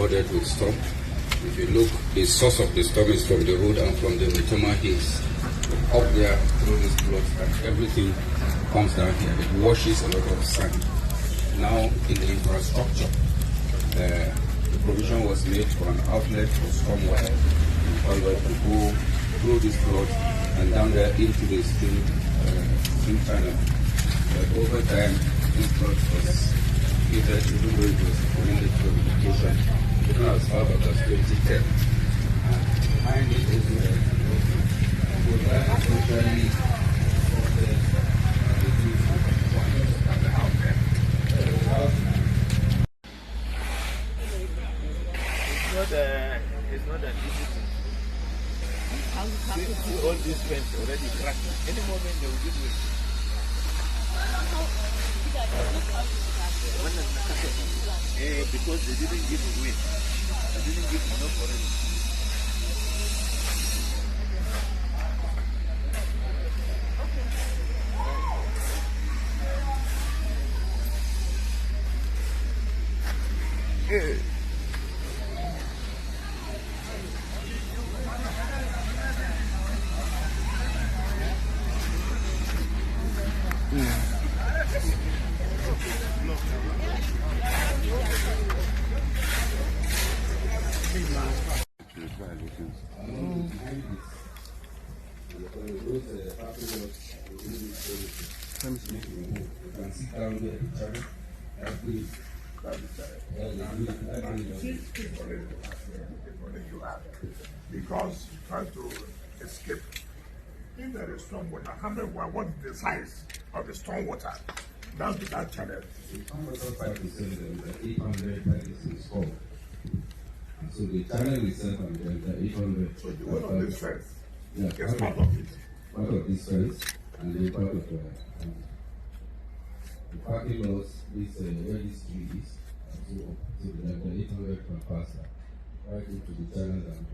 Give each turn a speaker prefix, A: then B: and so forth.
A: flooded with storm. If you look, the source of the storm is from the road and from the Maitama hills. Up there, through this flood, and everything comes down here. It washes a lot of sand. Now, in the infrastructure, the provision was made for an outlet for stormwater to go through this flood and down there into the stream channel. But over time, this flood was created even though it was related to education, even as far back as 2010. And behind it is essentially
B: it's not an easy thing. See all these fence already cracked. Any moment they will give way. Because they didn't give way. They didn't give enough already.
C: Because you try to escape. If there is storm water, what is the size of the storm water down to that channel?
A: So the channel itself and the 800.
C: So the one on this fence
A: is
C: part of it.
A: Part of this fence and then part of the parking lots is where this tree is. So the 800 can pass right into the channel and